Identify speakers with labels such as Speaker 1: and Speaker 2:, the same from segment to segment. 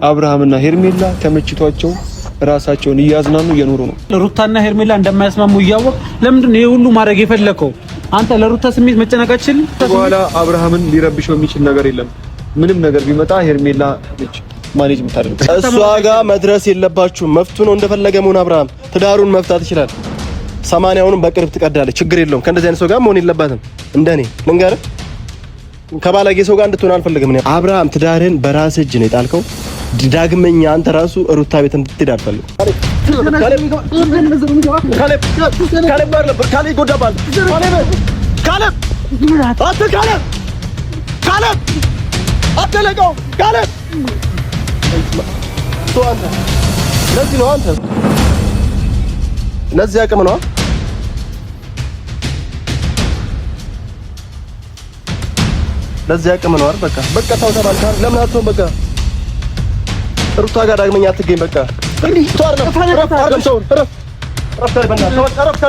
Speaker 1: አብርሃምና ሄርሜላ ተመችቷቸው ራሳቸውን እያዝናኑ እየኖሩ ነው።
Speaker 2: ሩታና ሄርሜላ እንደማያስማሙ እያወቅ ለምንድን ነው ይሄ ሁሉ ማድረግ የፈለከው? አንተ ለሩታ ስሜት መጨነቃችን
Speaker 1: በኋላ አብርሃምን ሊረብሸው የሚችል ነገር የለም። ምንም ነገር ቢመጣ ሄርሜላ ልጅ ማኔጅ የምታደርግ
Speaker 3: እሷ ጋር መድረስ የለባችሁም። መፍቱ ነው እንደፈለገ መሆን አብርሃም ትዳሩን መፍታት ይችላል። 80ውንም በቅርብ ትቀዳለች። ችግር የለውም። ከእንደዚህ አይነት ሰው ጋር መሆን የለባትም። እንደኔ ልንገርህ ከባለጌ ሰው ጋር እንድትሆን አልፈልግም። አብርሃም ትዳርህን በራስህ እጅ ነው የጣልከው። ዳግመኛ አንተ ራሱ ሩታ ቤት እንድትሄድ አልፈልግም። ለዚህ አቅም ነው ለዚህ አቅም ነው አይደል? በቃ ተው ተባልካ። ለምን አትሆን? በቃ ሩታ ጋር ዳግመኛ አትገኝ። በቃ እንዴ ቷር ነው ረፍ ሰው ረፍ በእናትህ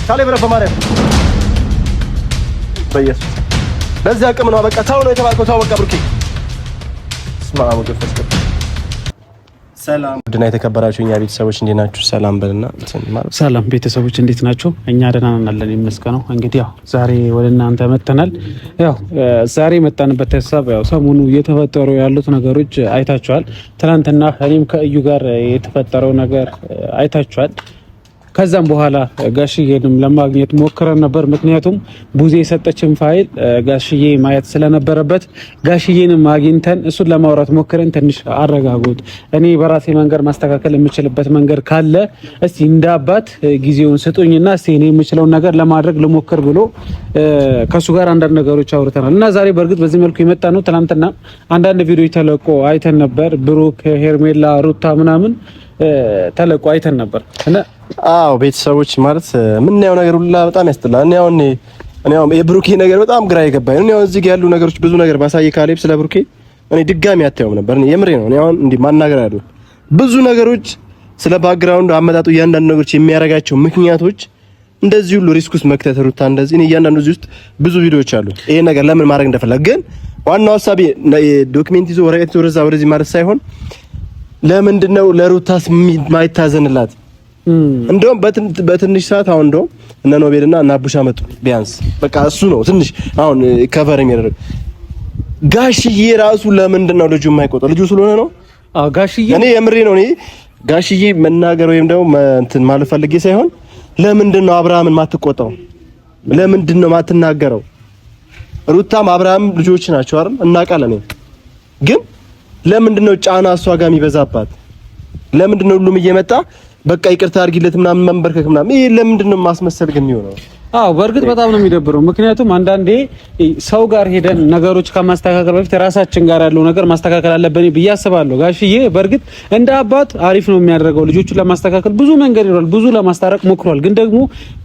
Speaker 3: ካሌ ብረፍ በማርያም በኢየሱስ ለዚህ አቅም ነው። በቃ ተው ነው የተባልከው። ተው በቃ ብሩኬ ስማ ወገፈስ ሰላም ድና የተከበራችሁ እኛ ቤተሰቦች እንዴት ናችሁ? ሰላም በልና
Speaker 2: ሰላም ቤተሰቦች እንዴት ናችሁ? እኛ ደህና ነን ይመስገነው። እንግዲህ ያው ዛሬ ወደ እናንተ መተናል። ያው ዛሬ መጣንበት ሐሳብ ያው ሰሞኑ እየተፈጠሩ ያሉት ነገሮች አይታችኋል። ትናንትና እኔም ከእዩ ጋር የተፈጠረው ነገር አይታችኋል። ከዛም በኋላ ጋሽዬንም ለማግኘት ሞክረን ነበር። ምክንያቱም ቡዜ የሰጠችን ፋይል ጋሽዬ ማየት ስለነበረበት ጋሽዬንም አግኝተን እሱን ለማውራት ሞክረን ትንሽ አረጋጉት፣ እኔ በራሴ መንገድ ማስተካከል የምችልበት መንገድ ካለ እስቲ እንደ አባት ጊዜውን ስጡኝና እስቲ እኔ የምችለውን ነገር ለማድረግ ልሞክር ብሎ ከሱ ጋር አንዳንድ ነገሮች አውርተናል እና ዛሬ በእርግጥ በዚህ መልኩ የመጣ ነው። ትናንትና አንዳንድ ቪዲዮ ተለቆ አይተን ነበር። ብሩክ፣ ሄርሜላ፣ ሩታ ምናምን ተለቆ አይተን ነበር እና
Speaker 3: አዎ ቤተሰቦች ማለት ምንያው ነገር ሁላ በጣም ያስጠላል። እኔ የብሩኬ ነገር በጣም ግራ የገባኝ ነው። እዚህ ጋር ያሉ ነገሮች ብዙ ነገር ባሳየ ካሌብ ስለ ብሩኬ እኔ ድጋሚ አታየውም ነበር። እኔ የምሬ ነው። እኔ አሁን እንዲህ ማናገር አይደለም ብዙ ነገሮች ስለ ባክግራውንድ አመጣጡ እያንዳንዱ ነገሮች የሚያረጋቸው ምክንያቶች እንደዚህ ሁሉ ሪስክ ውስጥ መክተት ሩታ እንደዚህ እኔ እያንዳንዱ እዚህ ውስጥ ብዙ ቪዲዮዎች አሉ። ይሄ ነገር ለምን ማድረግ እንደፈለገ ግን ዋናው ሐሳቤ ዶክመንት ይዞ ወረቀት ይዞ ወደዚህ ማለት ሳይሆን ለምንድነው ለሩታስ ማይታዘንላት? እንደውም በትንሽ ሰዓት አሁን እንደውም እነ ኖቤልና እና አቡሻ መጡ። ቢያንስ በቃ እሱ ነው ትንሽ አሁን ከቨር የሚያደርግ ጋሽዬ ራሱ ለምንድነው ልጁ የማይቆጠው? ልጁ ስለሆነ ነው።
Speaker 2: አዎ ጋሽዬ እኔ
Speaker 3: የምሬ ነው። እኔ ጋሽዬ መናገር ወይም ደግሞ እንትን ማለት ፈልጌ ሳይሆን ለምንድነው አብርሃምን ማትቆጣው? ለምንድነው ማትናገረው? ሩታም አብርሃም ልጆች ናቸው አይደል? እናውቃለን። ግን ለምንድነው ጫና እሷ ጋር የሚበዛባት? ለምንድነው ሁሉም እየመጣ በቃ ይቅርታ አድርጊለት ምናምን መንበርከክ ምናምን? ይሄ ለምንድነው ማስመሰል ግን የሚሆነው?
Speaker 2: አዎ በእርግጥ በጣም ነው የሚደብረው። ምክንያቱም አንዳንዴ ሰው ጋር ሄደን ነገሮች ከማስተካከል በፊት ራሳችን ጋር ያለው ነገር ማስተካከል አለብን ብዬ አስባለሁ። ጋሽዬ በእርግጥ እንደ አባት አሪፍ ነው የሚያደርገው። ልጆቹን ለማስተካከል ብዙ መንገድ ይሯል፣ ብዙ ለማስታረቅ ሞክሯል። ግን ደግሞ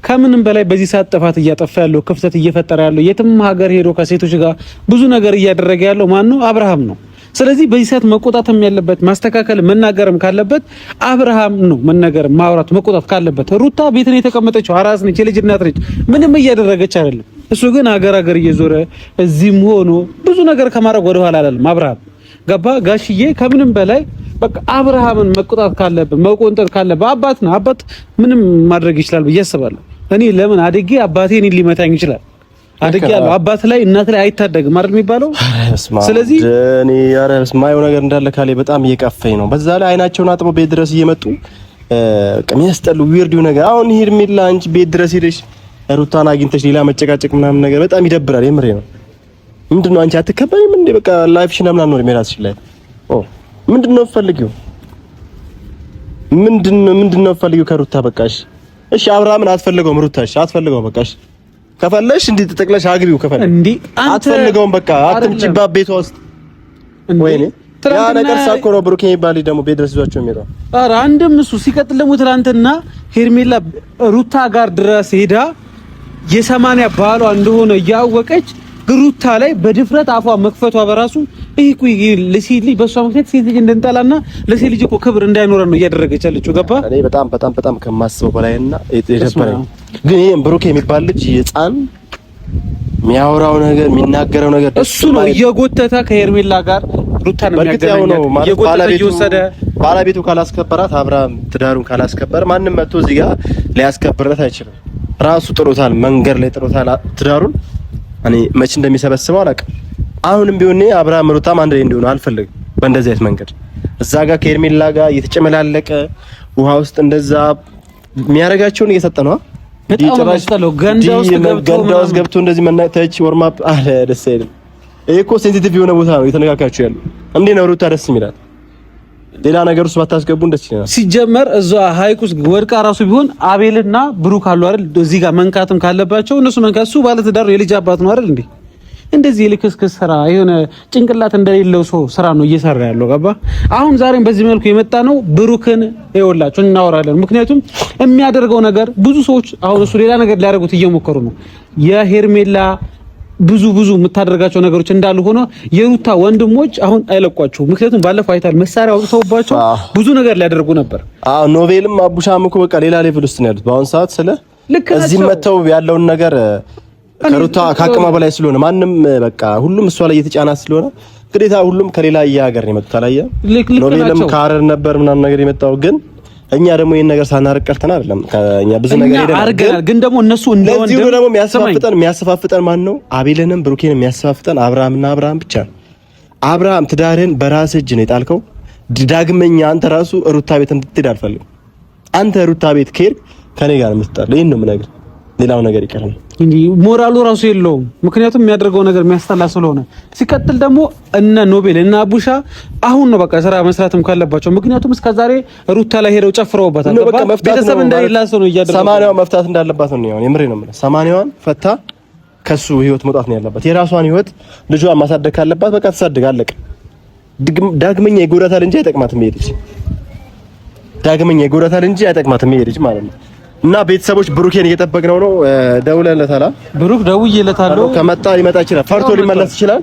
Speaker 2: ከምንም በላይ በዚህ ሰዓት ጥፋት እያጠፋ ያለው ክፍተት እየፈጠረ ያለው የትም ሀገር ሄዶ ከሴቶች ጋር ብዙ ነገር እያደረገ ያለው ማን ነው? አብርሃም ነው። ስለዚህ በዚህ ሰዓት መቆጣትም ያለበት ማስተካከል መናገርም ካለበት አብርሃም ነው። መናገር ማውራት መቆጣት ካለበት ሩታ ቤት ነው የተቀመጠችው፣ አራስ ነች፣ የልጅ እናት ነች፣ ምንም እያደረገች አይደለም። እሱ ግን ሀገር እየዞረ እዚህም ሆኖ ብዙ ነገር ከማድረግ ወደ ኋላ አላለም። አብርሃም ገባ። ጋሽዬ ከምንም በላይ በቃ አብርሃምን መቆጣት ካለበት መቆንጠጥ ካለበት አባት ነው። አባት ምንም ማድረግ ይችላል ብዬ አስባለሁ። እኔ ለምን አድጌ አባቴን ሊመታኝ ይችላል? አድጌ ያለው አባት ላይ እናት ላይ አይታደግም አይደል የሚባለው? ስለዚህ
Speaker 3: እኔ ማየው ነገር እንዳለ ካሌ በጣም እየቀፈኝ ነው። በዛ ላይ አይናቸውን አጥበው ቤት ድረስ እየመጡ የሚያስጠሉ ዊርዲው ነገር አሁን ሄርሜላ አንቺ ቤት ድረስ ሄደሽ ሩታን አግኝተሽ ሌላ መጨቃጨቅ ምናምን ነገር በጣም ይደብራል። የምሬ ነው። ምንድነው አንቺ አትከበሪም እንዴ? በቃ ላይፍሽን ምናምን ነው የሚራስሽ ላይ ምንድነው ፈልጊው? ምንድነው ፈልጊው ከሩታ? በቃሽ እሺ አብርሃምን አትፈልገውም፣ ሩታሽ አትፈልገውም። በቃሽ ከፈለሽ እንዴ ተጠቅለሽ አግቢው ከፈለሽ እንዴ አትፈልገውም። በቃ አትምጪባት ቤቷ ውስጥ ወይኔ ያ ነገር ሳኮሮ ብሩክ የሚባል ደግሞ ቤት ድረስ ይዟቸው የሚሄደው።
Speaker 2: ኧረ አንድም እሱ ሲቀጥል ደግሞ ትናንትና ሄርሜላ ሩታ ጋር ድረስ ሄዳ የ80 ባሏ እንደሆነ እያወቀች ሩታ ላይ በድፍረት አፏ መክፈቷ በራሱ ይሄ ለሴት ልጅ በሷ ምክንያት ሴት ልጅ እንደንጠላና ለሴት ልጅ እኮ ክብር እንዳይኖረን ነው እያደረገች ያለችው። ገባ? እኔ
Speaker 3: በጣም ከማስበው በላይና የደበረኝ ግን ይሄ ብሩክ የሚባል ልጅ ህፃን የሚያወራው ነገር የሚናገረው ነገር
Speaker 2: እሱ ነው እየጎተተ ከሄርሜላ ጋር ሩታን የሚያገናኘው እየጎተተ እየወሰደ
Speaker 3: ባለቤቱ ካላስከበራት አብርሃም ትዳሩን ካላስከበረ ማንም መጥቶ እዚህ ጋር ሊያስከብርለት አይችልም። ራሱ ጥሮታል፣ መንገድ ላይ ጥሮታል ትዳሩን። እኔ መቼ እንደሚሰበስበው አላውቅም። አሁንም ቢሆን አብርሃም ሩታም አንድ ላይ እንዲሆኑ አልፈልግም። በእንደዚህ አይነት መንገድ እዛ ጋር ከሄርሜላ ጋር እየተጨመላለቀ ውሃ ውስጥ እንደዛ የሚያረጋቸውን እየሰጠ ነው። ገንዳ ውስጥ ገብቶ እንደዚህ መናተች ወርማፕ አለ። ደስ አይልም። ይሄ እኮ ሴንሲቲቭ የሆነ ቦታ ነው የተነካካችሁ ያለው። እንዴ ነው ሩታ ደስ የሚላል። ሌላ ነገር ውስጥ ባታስገቡን ደስ ይላል። ሲጀመር እዛ ሀይቅ ውስጥ ወድቃ ራሱ ቢሆን አቤልና ብሩክ አሉ አይደል? እዚህ ጋር መንካትም ካለባቸው እነሱ መንካት። እሱ ባለ ትዳር ነው፣ የልጅ አባት ነው አይደል እንዴ? እንደዚህ የልክስክስ ስራ የሆነ ጭንቅላት እንደሌለው ሰው ስራ ነው እየሰራ ያለው። ገባ? አሁን ዛሬም በዚህ መልኩ የመጣ ነው ብሩክን ይወላችሁ እናወራለን። ምክንያቱም የሚያደርገው ነገር ብዙ ሰዎች አሁን እሱ ሌላ ነገር ሊያደርጉት እየሞከሩ ነው። የሄርሜላ ብዙ የምታደርጋቸው ነገሮች እንዳሉ ሆኖ የሩታ ወንድሞች አሁን አይለቋቸው። ምክንያቱም ባለፈው አይታል መሳሪያ አውጥተውባቸው ብዙ ነገር ሊያደርጉ ነበር። ኖቬልም አቡሻም እኮ በቃ ሌላ ሌቭል ውስጥ ነው ያሉት በአሁን ሰዓት። ስለ እዚህ መተው ያለውን ነገር ከሩታ ከአቅማ በላይ ስለሆነ ማንም በቃ ሁሉም እሷ ላይ እየተጫናት ስለሆነ ግዴታ ሁሉም ከሌላ ሀገር ነው የመጡት። አላየ ኖቬልም ከሀረር ነበር ምናምን ነገር የመጣው ግን እኛ ደግሞ ይሄን ነገር ሳናርቅ ቀርተን አይደለም። ከኛ ብዙ ነገር ሄደናል። ግን ደግሞ እነሱ እንደወንድ ደግሞ የሚያስፋፍጠን ማን ነው? አቤልንም ብሩኬንም የሚያስፋፍጠን አብርሃምና አብርሃም ብቻ ነው። አብርሃም ትዳርን በራስ እጅ ነው የጣልከው። ዳግመኛ አንተ ራሱ ሩታ ቤት እንድትሄድ አልፈልግም። አንተ ሩታ ቤት ከሄድክ ከኔ ጋር የምትጣለው ይሄን ነው የምነግርህ። ሌላው ነገር ይቀርም እንዴ ሞራሉ ራሱ የለውም። ምክንያቱም የሚያደርገው ነገር የሚያስጠላ ስለሆነ። ሲቀጥል ደግሞ እነ ኖቤል እና አቡሻ አሁን ነው በቃ ስራ መስራትም ካለባቸው። ምክንያቱም እስከዛሬ ሩታ ላይ ሄደው ጨፍረውባታል። ቤተሰብ እንደሌላ ሰው ነው እያደረገው። ሰማንያው መፍታት እንዳለባት ነው ያው የምሬ ነው የምልህ። ሰማንያዋን ፈታ ከሱ ህይወት መውጣት ነው ያለባት። የራሷን ህይወት ልጇን ማሳደግ ካለባት በቃ ተሳድግ አለቀ። ዳግመኛ ይጎዳታል እንጂ አይጠቅማትም ይሄድሽ። ዳግመኛ ይጎዳታል እንጂ አይጠቅማትም ይሄድሽ ማለት ነው። እና ቤተሰቦች ብሩኬን እየጠበቅነው ነው። ደውለንለታል። ብሩክ ደውዬለታለሁ። ከመጣ ሊመጣ ይችላል። ፈርቶ ሊመለስ ይችላል።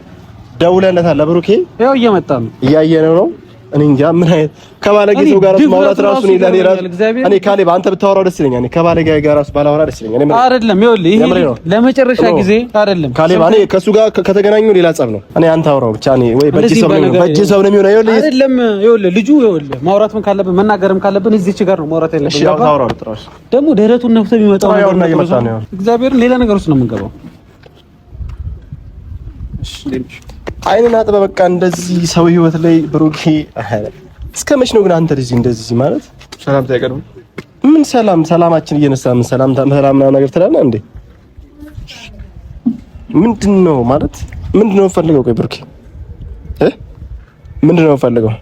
Speaker 3: ደውለንለታል ለብሩኬ። ያው እየመጣ ነው፣ እያየነው ነው። እኔ እንጃ ምን አይነት ከባለጌ ሰው ጋር ማውራት ራሱ ነው ለኔ ራሱ እኔ ካሌብ አንተ ብታወራው ደስ ይለኛል። እኔ ከባለጌ ጋር ራሱ ባላወራ ደስ ይለኛል። እኔ አይደለም ይኸውልህ፣ ይሄ ለመጨረሻ ጊዜ አይደለም ካሌብ። እኔ ከሱ ጋር ከተገናኙ ሌላ ጸብ ነው። እኔ አንተ አውራው ብቻ እኔ ወይ በእጅ ሰው ነው የሚሆነው። ይኸውልህ አይደለም ይኸውልህ፣ ልጁ ይኸውልህ፣ ማውራትም ካለብን መናገርም ካለብን እዚህች ጋር ነው ማውራት ያለብን። እሺ አውራው ጥራሽ ደግሞ ደረቱን ነፍቶ የሚመጣው ነው። እግዚአብሔርን ሌላ ነገር ውስጥ ነው የምንገባው። እሺ አይንን አጥበህ በቃ እንደዚህ ሰው ህይወት ላይ ብሩኬ እስከ መች ነው ግን አንተ እንደዚህ ማለት ሰላምታ አይቀርም? ምን ሰላማችን እየነሳ ምን ሰላም ነገር ትላለህ እንዴ? ምንድነው ማለት ምንድነው ፈልገው? ቆይ ብሩኬ ምንድነው ፈልገው?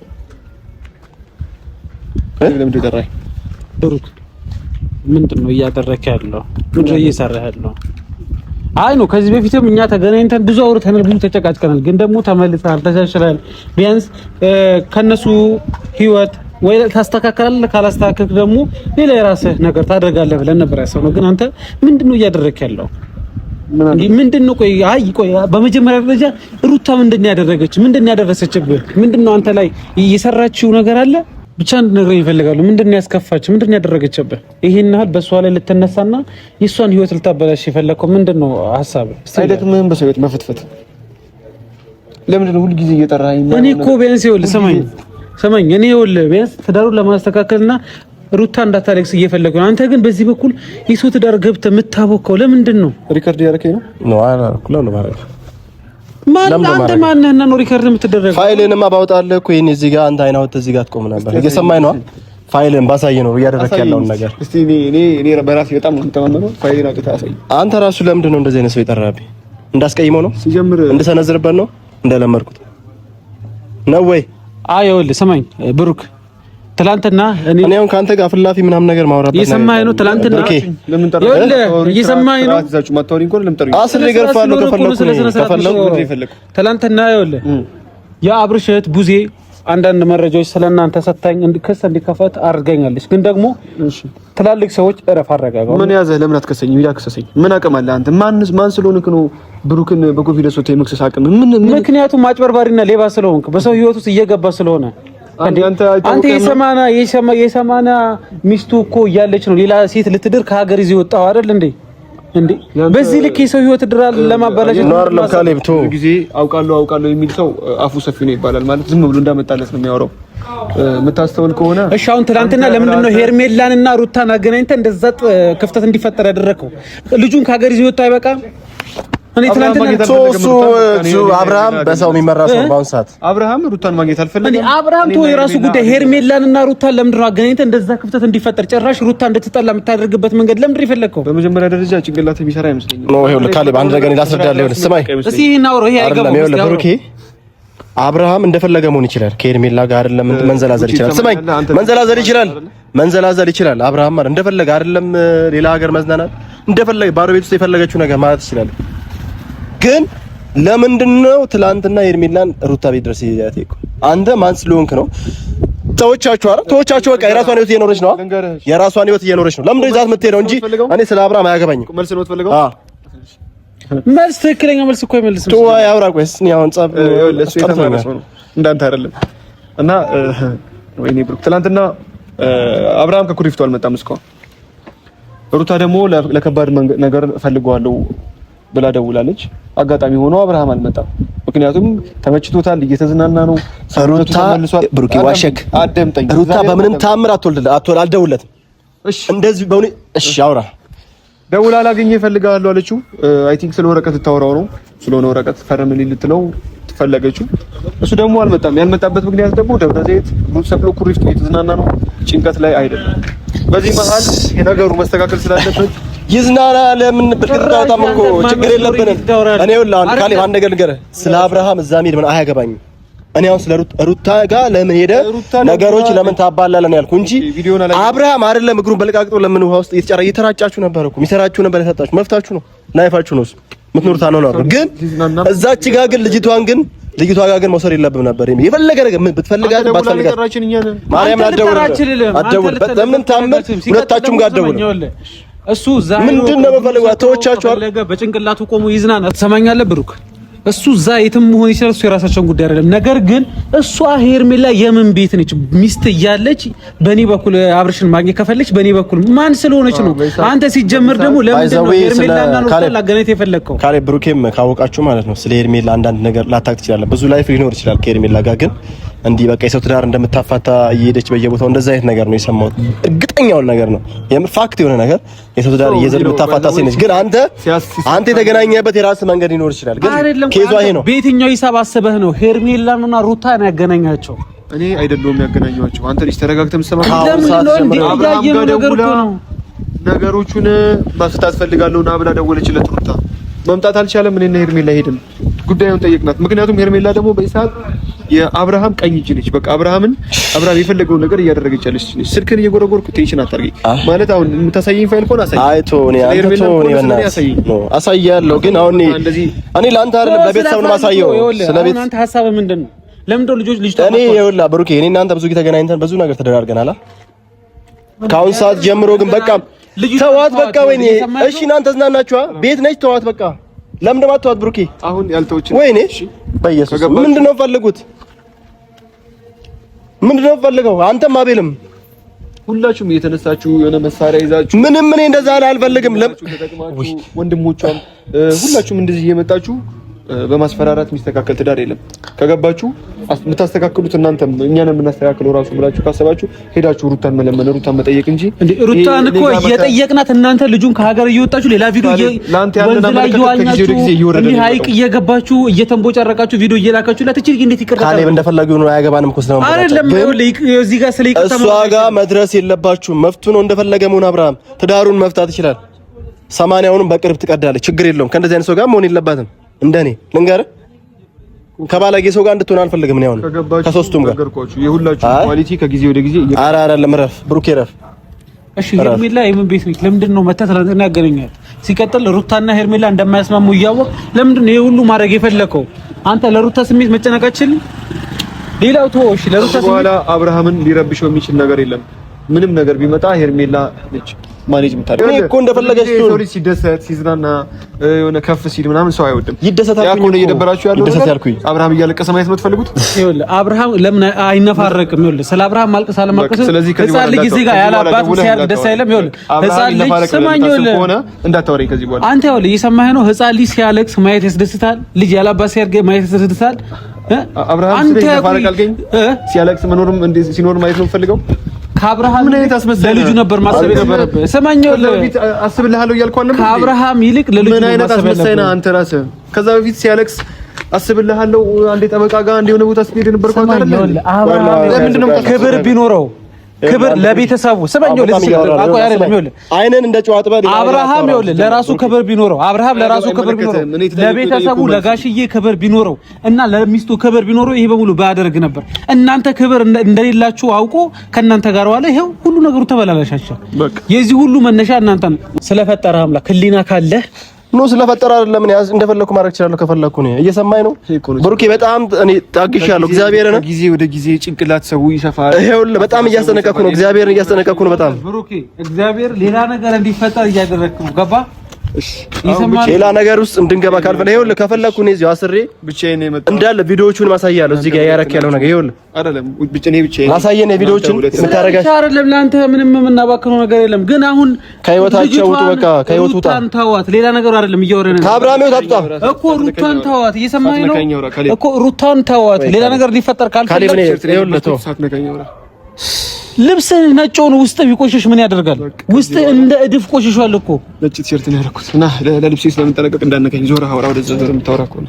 Speaker 3: ለምን ተጠራይ? ብሩክ ምንድነው እያደረክ ያለው? ምንድነው እየሰራህ ያለው? አይ ነው ከዚህ በፊትም እኛ ተገናኝተን ብዙ አውርተናል፣ ብዙ ተጨቃጭቀናል። ግን ደግሞ ተመልሰሃል፣ ተሻሽላል። ቢያንስ ከነሱ ህይወት ወይ ታስተካክላለህ፣ ካላስተካከልክ ደግሞ ሌላ የራስህ ነገር ታደርጋለህ ብለን ነበር ያሰብነው። ግን አንተ ምንድነው እያደረክ ያለው? ምንድነው? ቆይ በመጀመሪያ ደረጃ ሩታ ምንድነው ያደረገች? ምንድነው ያደረሰችብህ? ምንድነው አንተ ላይ እየሰራችው ነገር አለ? ብቻ እንድነግረኝ ይፈልጋሉ። ምንድነው ያስከፋች? ምንድነው ያደረገችብህ? ይሄን ያህል በሷ ላይ ልትነሳና የሷን ህይወት ልታበላሽ የፈለከው ምንድነው ሐሳብ? አይደክምህም? በሰው ቤት መፍትፈት ለምንድነው ሁሉ ጊዜ እየጠራኸኝ? እኔ እኮ ቢያንስ ይኸውልህ ሰማኝ እኔ ይኸውልህ ቢያንስ ትዳሩን ለማስተካከልና ሩታ እንዳታለቅስ እየፈለኩ ነው። አንተ ግን በዚህ በኩል የሰው ትዳር ገብተህ የምታቦከው ለምንድን ነው? ሪከርድ ያደረከኝ ነው ማለት አንተ ማንነህና ነው ሪከርድ የምትደረገው? ፋይልንማ ባውጣልህ እኮ ይሄን እዚህ ጋር አንተ አይናውት እዚህ ጋር ትቆም ነበር። እየሰማኝ ነው። ፋይልን ባሳየ ነው እያደረክ ያለውን ነገር። እስቲ እኔ በራሴ በጣም ነው የምተማመነው። ፋይልን አውጥተህ አሳይ። አንተ ራሱ ለምንድን ነው እንደዚህ አይነት ሰው የጠራብኝ? እንዳስቀይመው ነው ሲጀምር እንደሰነዝርበት ነው እንደለመድኩት ነው ወይ? ይኸውልህ ስማኝ ብሩክ፣ ትላንትና እኔ አሁን ካንተ ጋር ፍላፊ ምናምን ነገር ማውራት የሰማኸኝ ነው። ትላንትና የሰማኸኝ ነው። ትላንትና ይኸውልህ የአብርሽ እህት ቡዜ አንዳንድ መረጃዎች ስለናንተ ሰጣኝ ክስ እንዲከፈት አድርገኛለች። ግን ደግሞ ትላልቅ ሰዎች እረፍ አረጋጋው። ምን ያዘህ? ለምን አትከሰኝ? ቢላ ከሰሰኝ ምን አቅም አለ? አንተ ማን ስለሆንክ ነው ብሩክን በኮንፊደንስ ወጥተህ የመክሰስ አቅም ምን? ምክንያቱም አጭበርባሪና ሌባ ስለሆንክ በሰው ህይወት ውስጥ እየገባ ስለሆነ አንተ የሰማና ሚስቱ እኮ እያለች ነው ሌላ ሴት ልትድር ከሀገር ይዘህ ወጣው አይደል እንዴ?
Speaker 2: እንዴ በዚህ ልክ የሰው ህይወት ድራል ለማባላሸት
Speaker 3: ነው አይደለም ካሌብ ቶ
Speaker 1: ጊዜ አውቃለሁ የሚል ሰው አፉ ሰፊ ነው ይባላል ማለት ዝም ብሎ እንዳመጣለት ነው የሚያወራው የምታስተውል ከሆነ
Speaker 2: እሺ አሁን ትናንትና ለምንድን ነው ሄርሜላንና ሩታን አገናኝተህ እንደዛ ክፍተት እንዲፈጠር ያደረከው ልጁን ከሀገር ይዞ ወጣ አይበቃም እኔ ትናንትና
Speaker 3: ሶ አብርሃም በሰው የሚመራ ሰው ባውን ሰዓት
Speaker 1: አብርሃም ሩታን ማግኘት አልፈለገም
Speaker 2: እኔ አብርሃም ቶ የራሱ ጉዳይ ሄርሜላንና ሩታን ለምንድን ነው አገናኝተህ እንደዛ ክፍተት እንዲፈጠር ጭራሽ ሩታ እንድትጠላ የምታደርግበት መንገድ ለምንድን ነው የፈለከው
Speaker 1: በመጀመሪያ ደረጃ ጭንቅላት የሚሰራ አይመስለኝም
Speaker 3: ነው ይሄው ካሌብ አንድ ነገር ላስረዳልህ ይኸውልህ ስማኝ
Speaker 2: እስኪ ይሄን አውሮ ይሄ አይገባም
Speaker 3: ይኸውልህ ብሩኬ አብርሃም እንደፈለገ መሆን ይችላል ከሄርሜላ ጋር አይደለም መንዘላዘል ይችላል ስማኝ መንዘላዘል ይችላል አብርሃም ማለት እንደፈለገ አይደለም ሌላ ሀገር መዝናናት እንደፈለገ ባዶ ቤት ውስጥ የፈለገችው ነገር ማለት ይችላል ግን ለምንድነው ትላንትና ሄርሜላን ሩታ ቤት ድረስ ያቴኩ አንተ ማን ስለሆንክ ነው ተወቻችሁ በቃ የራሷን ህይወት እየኖረች ነው ለምንድነው ይዛት የምትሄደው እንጂ እኔ ስለ አብርሃም አያገባኝም
Speaker 1: መልስ ነው የምትፈልገው
Speaker 2: መልስ ትክክለኛ መልስ እኮ አይመልስም
Speaker 3: ቶ ያውራ ቆይስ ነው አሁን ጻፍ
Speaker 1: ለሱ የተመለሰው ነው እንዳንተ አይደለም እና ወይኔ ብሩክ ትላንትና አብርሃም ከኩሪፍቱ አልመጣም እስካሁን ሩታ ደግሞ ለከባድ ነገር ፈልገዋለሁ ብላ ደውላለች አጋጣሚ ሆኖ አብርሃም አልመጣም ምክንያቱም ተመችቶታል እየተዝናና ነው
Speaker 3: ሩታ ብሩክ ዋሸክ
Speaker 1: አደምጠኝ
Speaker 3: ሩታ በምንም ታምር አልደውለትም እሺ እንደዚህ በእውነት እሺ አውራ
Speaker 1: ደውላ ላገኘ እፈልጋለሁ አለችው አይ ቲንክ ስለ ወረቀት ታወራው ነው ስለሆነ ወረቀት ፈርምልኝ ልትለው ተፈለገችው እሱ ደግሞ አልመጣም ያልመጣበት ምክንያት ደግሞ ደብረ ዘይት ሙሉ ሰቅሎ ኩሪፍቱ እየተዝናና ነው ጭንቀት ላይ አይደለም በዚህ መሃል የነገሩ መስተካከል ስላለበት ይዝናና ለምን ብትቀጣጣም እኮ ችግር የለብንም እኔ ወላ ካሌብ አንድ ነገር ልንገርህ ስለ አብርሃም እዛ ሄድ ምን አያገባኝም እኔ አሁን ስለ ሩታ ጋር ለምን ሄደ ነገሮች ለምን ታባላለህ ነው ያልኩ እንጂ አብርሃም አይደለም እግሩን በለቃቅጦ ለምን ውሃ ውስጥ እየተራጫችሁ ነበር እኮ የሚሰራችሁ ነበር የሰጣችሁ መፍታችሁ ነው ላይፋችሁ ነው ምትኖርታ ነው ግን እዛች ጋር ግን ልጅቷ ጋር ግን መውሰድ የለብም ነበር የፈለገ ነገር ብትፈልጋት ባትፈልጋት ማርያም አደውል በምን ታምር ሁለታችሁም ጋር አደውል
Speaker 2: እሱ ዛሬ
Speaker 3: ምንድነው በፈልጓ ተወቻችሁ
Speaker 2: በጭንቅላቱ ቆሞ ይዝናና ትሰማኛለህ ብሩክ እሱ ዛ የትም መሆን ይችላል እሱ የራሳቸውን ጉዳይ አይደለም ነገር ግን እሷ ሄርሜላ የምን ቤት ነች ሚስት እያለች በኔ በኩል አብርሽን ማግኘት ከፈለች በኔ በኩል ማን ስለሆነች ነው አንተ ሲጀመር ደግሞ ለምን ነው ሄርሜላና ነው ታላገነት የፈለከው
Speaker 3: ካሌ ብሩኬም ካወቃችሁ ማለት ነው ስለ ሄርሜላ አንዳንድ ነገር ላታክ ትችላለህ ብዙ ላይፍ ሊኖር ይችላል ከሄርሜላ ጋር ግን እንዲህ በቃ የሰው ትዳር እንደምታፋታ እየሄደች በየቦታው እንደዛ አይነት ነገር ነው የሰማሁት እርግጠኛውን ነገር ነው ፋክት የሆነ ነገር የሰው ትዳር እየዘለምታፋታ ሲነች ግን አንተ የተገናኘበት የራስ መንገድ ሊኖር ይችላል ግን ኬዟ ይሄ ነው
Speaker 2: በየትኛው ሂሳብ አስበህ ነው ሄርሜላና ሩታን ያገናኛቸው
Speaker 1: እኔ አይደለም ያገናኛቸው አንተ ልጅ ተረጋግተህ መስማት ነገሮቹን ማስታት ፈልጋለሁና ብላ ደወለችለት ሩታ መምጣት አልቻለም እኔና ሄርሜላ ሄድን ጉዳዩን ጠየቅናት ምክንያቱም ሄርሜላ ደግሞ በኢሳት የአብርሃም ቀኝ እጅ ነች በቃ አብርሃም የፈለገው ነገር እያደረገች ያለች ነች ስልክን እየጎረጎርኩ ቴንሽን አታርጊ ማለት አሁን የምታሳየኝ ፋይል ኮን
Speaker 3: አሳያለሁ ግን አሁን እኔ ለአንተ አይደለም ለቤተሰብ ነው ማሳየው ስለቤት
Speaker 2: አንተ ሐሳብ ምንድነው ለምንድነው ልጅ
Speaker 3: እኔ ይኸውልህ ብሩኬ እኔ እናንተ ብዙ ጊዜ ተገናኝተን ብዙ ነገር ተደራርገናል ከአሁን ሰዓት ጀምሮ ግን በቃ ተዋት በቃ ወይኔ እሺ እናንተ ተዝናናችሁ ቤት ነች ተዋት በቃ ለምን ደማተዋት ብሩኬ
Speaker 1: አሁን ያልተውች
Speaker 3: ወይኔ በኢየሱስ ምንድነው ፈልገው አንተም አቤልም
Speaker 1: ሁላችሁም እየተነሳችሁ የሆነ መሳሪያ ይዛችሁ
Speaker 3: ምንም እኔ እንደዛ አልፈልግም
Speaker 1: ወንድሞቿም ሁላችሁም እንደዚህ እየመጣችሁ በማስፈራራት የሚስተካከል ትዳር የለም ከገባችሁ የምታስተካክሉት እናንተም እኛን የምናስተካክለው ራሱ ብላችሁ ካሰባችሁ ሄዳችሁ ሩታን መለመን ሩታን መጠየቅ እንጂ
Speaker 2: ሩታን እኮ እየጠየቅናት እናንተ ልጁን ከሀገር እየወጣችሁ ሌላ ቪዲዮ እንዲህ ሀይቅ እየገባችሁ እየተንቦጫረቃችሁ ቪዲዮ እየላካችሁ ለትችል እንዴት ይቀርታል
Speaker 3: ካሌብ እንደፈለገው ነው አያገባንም እኮ ስለማን
Speaker 2: አይደለም እዚህ ጋር ስለ ይቅርታ
Speaker 3: እሷ ጋር መድረስ የለባችሁም መፍቱ ነው እንደፈለገ መሆን አብርሃም ትዳሩን መፍታት ይችላል 80ውንም በቅርብ ትቀዳለች ችግር የለውም ከእንደዚህ አይነት ሰው ጋር መሆን የለባትም እንደኔ ልንገርህ ከባለጌ ሰው ጋር እንድትሆን አልፈልግም ነው ከሶስቱም ጋር
Speaker 1: የሁላችሁ ኳሊቲ ከጊዜ ወደ ጊዜ
Speaker 3: አይደለም ረፍ ብሩኬ ረፍ
Speaker 2: እሺ ሄርሜላ የምን ቤት ነች ለምንድነው መተህ ትናንትና ያገናኛል ሲቀጥል ሩታና ሄርሜላ እንደማያስማሙ እያወቅ ለምንድነው ይሄ ሁሉ ማድረግ የፈለከው አንተ ለሩታ ስሜት መጨነቃችን ሌላው ተወው እሺ ለሩታ ስሜት
Speaker 1: በኋላ አብርሃምን ሊረብሽው የሚችል ነገር የለም ምንም ነገር ቢመጣ ሄርሜላ ነች ማኔጅ የምታደርገው።
Speaker 3: እኔ እኮ እንደፈለገች
Speaker 1: ሰው ልጅ ሲደሰት ሲዝናና የሆነ ከፍ ሲል ምናምን ሰው አይወድም።
Speaker 3: ይደሰታል
Speaker 1: እኮ ነው እየደበራችሁ ያለው ነገር። አብርሃም እያለቀሰ ማየት ነው የምትፈልጉት?
Speaker 2: ይኸውልህ አብርሃም ለምን አይነፋረቅም? ይኸውልህ ስለ አብርሃም ማልቀስ አለማልቀስ ህፃን ልጅ እዚህ ጋር ያለ አባት ሲያርግ ደስ አይልም? ይኸውልህ ህፃን ልጅ ስማኝ፣ ይኸውልህ
Speaker 1: ሆነ እንዳታወራኝ ከዚህ በኋላ
Speaker 2: አንተ ይኸውልህ እየሰማህ ነው። ህፃን ልጅ ሲያለቅስ ማየት ያስደስታል? ልጅ ያለ አባት ሲያርግ ማየት ያስደስታል?
Speaker 1: አብርሃም ሲያለቅስ መኖርም ሲኖር ማየት ነው የምፈልገው። ከአብርሃም ለልጁ ነበር ማሰብ የነበረበት። ሰማኛው ለቤት አስብልሃለሁ እያልኩ አይደል? ከአብርሃም ይልቅ ለልጁ ምን አይነት አስመሳይ ነህ አንተ ራስህ። ከዛ በፊት ሲያለቅስ አስብልሃለሁ አንዴ ጠበቃ ጋር አንዴ የሆነ ቦታ ስትሄድ ነበር እኮ አንተ አይደል? ለምንድን ነው ክብር ቢኖረው ክብር ለቤተሰቡ ሰማኛው ለዚህ አቆ አይደለም። ይኸውልህ አይነን እንደ ጨዋታ ባለ አብርሃም ይኸውልህ ለራሱ ክብር ቢኖረው አብርሃም ለራሱ ክብር ቢኖረው ለቤተሰቡ ለጋሽዬ ክብር ቢኖረው እና ለሚስቱ ክብር ቢኖረው ይሄ በሙሉ ባያደርግ ነበር። እናንተ ክብር እንደሌላችሁ አውቆ ከእናንተ ጋር ዋለ። ይሄው ሁሉ ነገሩ ተበላላሻቸው። የዚህ ሁሉ መነሻ እናንተ ስለፈጠረ አምላክ ህሊና ካለ
Speaker 3: ነው ስለፈጠረ አይደለም። እኔ እንደፈለኩ ማድረግ እችላለሁ ከፈለኩ ነው። እየሰማኝ ነው ብሩኬ? በጣም እኔ ታግሻለሁ። እግዚአብሔርን
Speaker 1: ጊዜ ወደ ጊዜ ጭንቅላት ሰው ይሰፋል።
Speaker 3: ይኸውልህ በጣም እያስጠነቀቅኩ ነው። እግዚአብሔርን እያስጠነቀቅኩ ነው በጣም
Speaker 2: ብሩኬ። እግዚአብሔር ሌላ ነገር እንዲፈጠር እያደረግኩ ነው። ገባ?
Speaker 3: ሌላ ነገር ውስጥ እንድንገባ ካልፈለክ ይኸውልህ ከፈለኩ ነው እዚሁ አስሬ
Speaker 1: ብቻዬን ነው የመጣው
Speaker 3: እንዳለ ቪዲዮዎቹን ማሳያለሁ። እዚህ ጋር ያረክ ያለው ነገር ይኸውልህ
Speaker 1: አይደለም ብቻዬን
Speaker 3: ማሳየን ቪዲዮዎቹን የምታረጋሽ
Speaker 2: አይደለም። ለአንተ ምንም የምናባክነው ነገር የለም። ግን አሁን
Speaker 3: ከህይወታቸው ውጡ፣ በቃ ከህይወቱ ውጣ።
Speaker 2: ሩታን ተዋት። ሌላ ነገር አይደለም እያወራን ነው።
Speaker 3: ከአብርሃም ህይወት አትጣ
Speaker 2: እኮ ሩታን ተዋት። እየሰማኸኝ ነው እኮ ሩታን ተዋት። ሌላ ነገር ሊፈጠር ካልፈለክ
Speaker 3: ይኸውልህ ተው
Speaker 2: ልብስ ነጭ ሆኖ ውስጥ ቢቆሽሽ ምን ያደርጋል? ውስጥ እንደ እድፍ ቆሽሿል እኮ።
Speaker 1: ነጭ ቲሸርት ነው ያደረኩት እና ለልብሴ ስለምንጠነቀቅ እንዳነካኝ ዞር አውራ ወደ ዘዘር የምታወራ ከሆነ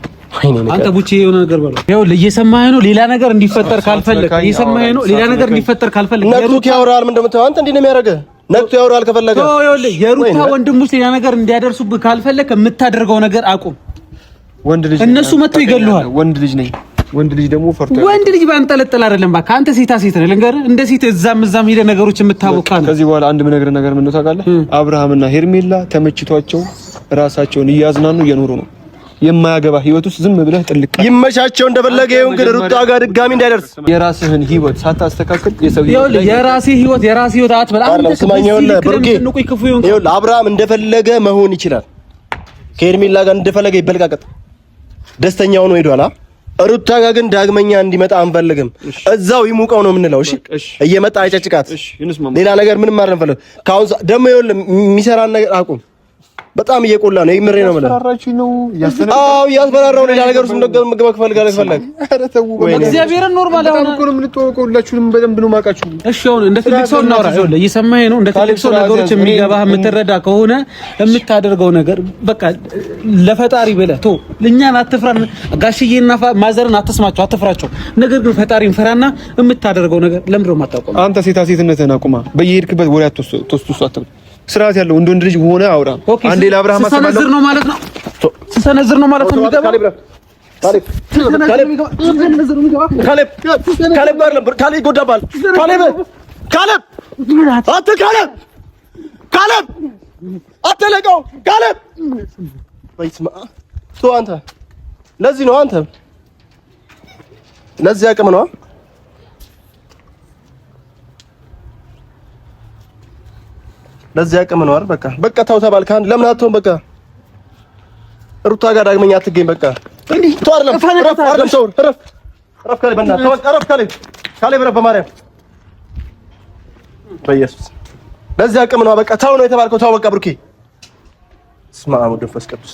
Speaker 2: አንተ ቡቼ የሆነ ነገር በለው። ይኸውልህ እየሰማኸኝ ነው። ሌላ ነገር እንዲፈጠር ካልፈለክ እየሰማኸኝ ነው። ሌላ ነገር እንዲፈጠር ካልፈለክ
Speaker 3: ነክቶ ያወራል። ምን እንደምታወራ አንተ እንዴ ነው የሚያደርገህ? ነክቶ ያወራል ከፈለገ።
Speaker 2: ይኸውልህ የሩታ ወንድሞች ሌላ ነገር እንዲያደርሱብህ ካልፈለክ የምታደርገው ነገር አቁም።
Speaker 1: ወንድ ልጅ
Speaker 2: እነሱ መጥተው ይገሉሃል።
Speaker 1: ወንድ ልጅ ነኝ። ወንድ ልጅ ደግሞ ፈርቶ
Speaker 2: ወንድ ልጅ ባንጠለጥል አይደለም ባካ። አንተ ሴታ ሴት ነህ። ልንገርህ እንደ ሴት እዛም ሄደ ነገሮች የምታወቃ ነው።
Speaker 1: ከዚህ በኋላ አንድ ነገር ምን ነው ታውቃለህ? አብርሃምና ሄርሜላ ተመችቷቸው ራሳቸውን እያዝናኑ እየኖሩ ነው። የማያገባ ህይወት ውስጥ ዝም ብለህ ጥልቅ
Speaker 3: ይመቻቸው እንደፈለገ ይሁን። ግን ሩታ ጋር ድጋሚ እንዳይደርስ
Speaker 1: የራስህን ህይወት ሳታስተካክል የሰው
Speaker 2: የራሴ ህይወት አትበላ። አንተ
Speaker 3: ስማኝውልህ ብሩኬ፣ ይኸውልህ አብርሃም እንደፈለገ መሆን ይችላል። ከሄርሜላ ጋር እንደፈለገ ይበልቃቀጥ ደስተኛ ሆኖ ሄዷል። ሩታ ጋር ግን ዳግመኛ እንዲመጣ አንፈልግም። እዛው ይሙቀው ነው የምንለው። እሺ እየመጣ አይጨጭቃት። ሌላ ነገር ምንም ማድረግ አንፈልግም። ካውንስ ደግሞ ይኸውልህ የሚሰራን ነገር አቁም። በጣም እየቆላ ነው። ይምሬ ነው ማለት
Speaker 1: ነው።
Speaker 3: ያስፈራራው ሌላ ነገር ውስጥ እንደገና መግባት ፈልጋለህ።
Speaker 1: ኧረ ተው
Speaker 2: እግዚአብሔርን ኖርማል አሁን
Speaker 1: እኮ ነው የምንተዋወቀው። ሁላችሁንም በደንብ ነው የማውቃችሁ።
Speaker 2: እሺ አሁን እንደ ትልቅ ሰው እናውራ። ይኸውልህ እየሰማኸኝ ነው። እንደ ትልቅ ሰው ነገሮች የሚገባህ የምትረዳ ከሆነ የምታደርገው ነገር በቃ ለፈጣሪ ብለህ ቶ እኛን አትፍራን። ጋሽዬና ማዘርን አትስማቸው፣ አትፍራቸው። ነገር ግን ፈጣሪን ፍራና የምታደርገው ነገር ለምንድን ነው የማታውቀው?
Speaker 1: አንተ ሴትነትህን አቁማ። በየሄድክበት ወሬ አትወስዱ። ስርዓት ያለው እንደ ወንድ ልጅ ሆነ አውራ። አንዴ ለአብርሃም
Speaker 2: ሰነዝር ነው ማለት ነው። ሰነዝር ነው ማለት ነው የሚገባ
Speaker 3: ካሌብ ጎዳባል። ካሌብ አትለቀው። ካሌብ ወይስማ ቶ አንተ ለዚህ ነው አንተ ለዚህ አቅም ነው ለዚህ አቅም ነው አይደል? በቃ ታው ተባልክ። አንድ ለምን አትሆን? በቃ ሩታ ጋር ዳግመኛ አትገኝ። በቃ እንዴ ተው አይደለም። ረፍ ሰው ረፍ ካሌብ በእናትህ ተወቀ። ረፍ ካሌብ ረፍ በማርያም በኢየሱስ ለዚህ አቅም ነው። በቃ ታው ነው የተባልከው። ታው በቃ ብሩኬ ስማ ወደ መንፈስ ቅዱስ